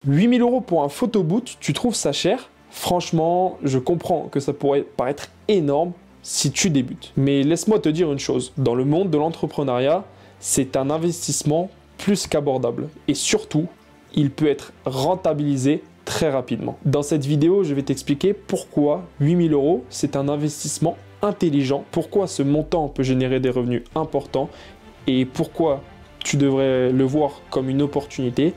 8 000 € pour un photoboot, tu trouves ça cher? Franchement, je comprends que ça pourrait paraître énorme si tu débutes. Mais laisse-moi te dire une chose, dans le monde de l'entrepreneuriat, c'est un investissement plus qu'abordable. Et surtout, il peut être rentabilisé très rapidement. Dans cette vidéo, je vais t'expliquer pourquoi 8 000 € c'est un investissement intelligent, pourquoi ce montant peut générer des revenus importants et pourquoi tu devrais le voir comme une opportunité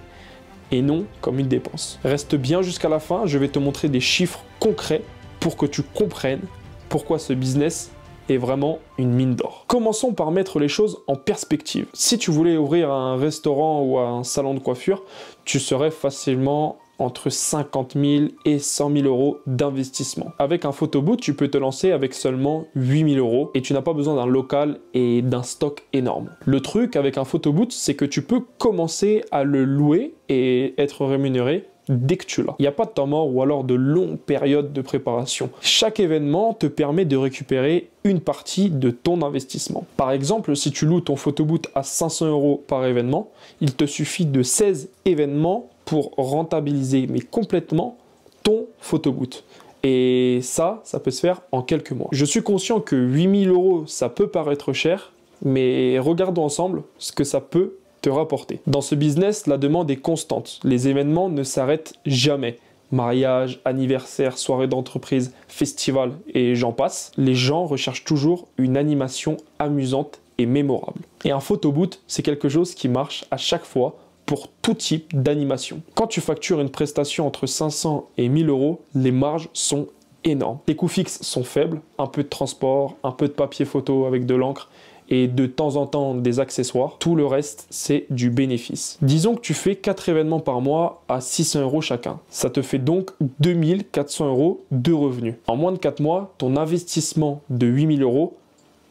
et non comme une dépense. Reste bien jusqu'à la fin, je vais te montrer des chiffres concrets pour que tu comprennes pourquoi ce business est vraiment une mine d'or. Commençons par mettre les choses en perspective. Si tu voulais ouvrir un restaurant ou un salon de coiffure, tu serais facilement entre 50 000 et 100 000 € d'investissement. Avec un photoboot, tu peux te lancer avec seulement 8 000 € et tu n'as pas besoin d'un local et d'un stock énorme. Le truc avec un photoboot, c'est que tu peux commencer à le louer et être rémunéré dès que tu l'as. Il n'y a pas de temps mort ou alors de longues périodes de préparation. Chaque événement te permet de récupérer une partie de ton investissement. Par exemple, si tu loues ton photoboot à 500 € par événement, il te suffit de 16 événements pour rentabiliser mais complètement ton photoboot. Et ça peut se faire en quelques mois. Je suis conscient que 8 000 €, ça peut paraître cher, mais regardons ensemble ce que ça peut te rapporter. Dans ce business, la demande est constante. Les événements ne s'arrêtent jamais. Mariage, anniversaire, soirée d'entreprise, festival et j'en passe. Les gens recherchent toujours une animation amusante et mémorable. Et un photoboot, c'est quelque chose qui marche à chaque fois pour tout type d'animation. Quand tu factures une prestation entre 500 et 1000 €, les marges sont énormes. Les coûts fixes sont faibles, un peu de transport, un peu de papier photo avec de l'encre et de temps en temps des accessoires. Tout le reste, c'est du bénéfice. Disons que tu fais 4 événements par mois à 600 € chacun. Ça te fait donc 2400 € de revenus. En moins de 4 mois, ton investissement de 8 000 €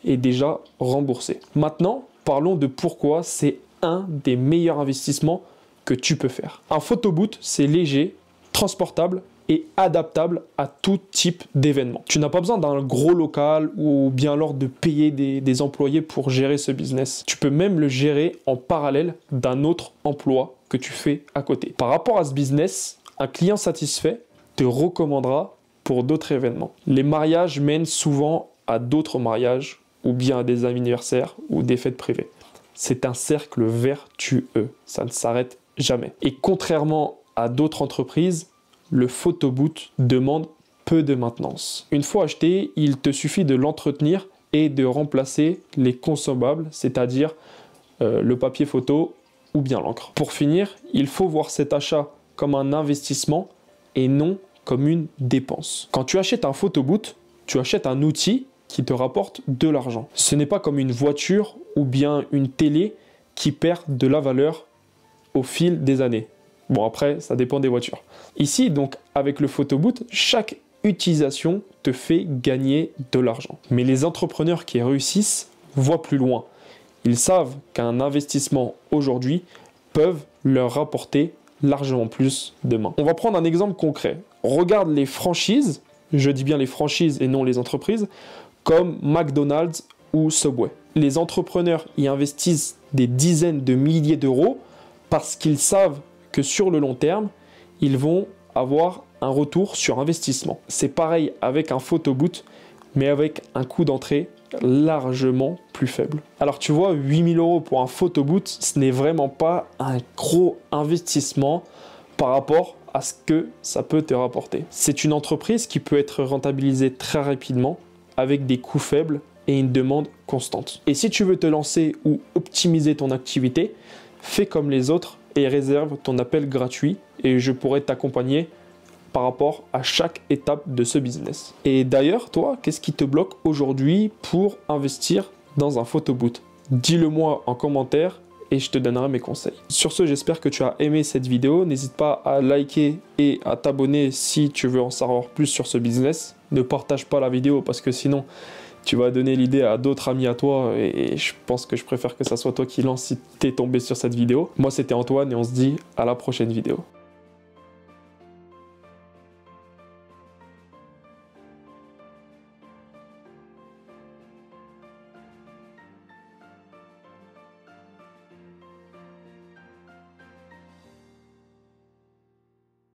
est déjà remboursé. Maintenant, parlons de pourquoi c'est un des meilleurs investissements que tu peux faire. Un photoboot, c'est léger, transportable et adaptable à tout type d'événement. Tu n'as pas besoin d'un gros local ou bien alors de payer des employés pour gérer ce business. Tu peux même le gérer en parallèle d'un autre emploi que tu fais à côté. Par rapport à ce business, un client satisfait te recommandera pour d'autres événements. Les mariages mènent souvent à d'autres mariages ou bien à des anniversaires ou des fêtes privées. C'est un cercle vertueux, ça ne s'arrête jamais. Et contrairement à d'autres entreprises, le photoboot demande peu de maintenance. Une fois acheté, il te suffit de l'entretenir et de remplacer les consommables, c'est-à-dire le papier photo ou bien l'encre. Pour finir, il faut voir cet achat comme un investissement et non comme une dépense. Quand tu achètes un photoboot, tu achètes un outil qui te rapporte de l'argent. Ce n'est pas comme une voiture ou bien une télé qui perd de la valeur au fil des années. Bon, après, ça dépend des voitures. Ici, donc, avec le photoboot, chaque utilisation te fait gagner de l'argent. Mais les entrepreneurs qui réussissent voient plus loin. Ils savent qu'un investissement aujourd'hui peuvent leur rapporter largement plus demain. On va prendre un exemple concret. Regarde les franchises, je dis bien les franchises et non les entreprises, comme McDonald's ou Subway. Les entrepreneurs y investissent des dizaines de milliers d'euros parce qu'ils savent que sur le long terme, ils vont avoir un retour sur investissement. C'est pareil avec un photoboot, mais avec un coût d'entrée largement plus faible. Alors tu vois, 8 000 € pour un photoboot, ce n'est vraiment pas un gros investissement par rapport à ce que ça peut te rapporter. C'est une entreprise qui peut être rentabilisée très rapidement avec des coûts faibles et une demande constante. Et si tu veux te lancer ou optimiser ton activité, fais comme les autres et réserve ton appel gratuit et je pourrai t'accompagner par rapport à chaque étape de ce business. Et d'ailleurs, toi, qu'est-ce qui te bloque aujourd'hui pour investir dans un photoboot? Dis-le moi en commentaire et je te donnerai mes conseils. Sur ce, j'espère que tu as aimé cette vidéo. N'hésite pas à liker et à t'abonner si tu veux en savoir plus sur ce business. Ne partage pas la vidéo parce que sinon, tu vas donner l'idée à d'autres amis à toi et je pense que je préfère que ça soit toi qui lance si tu es tombé sur cette vidéo. Moi, c'était Antoine et on se dit à la prochaine vidéo.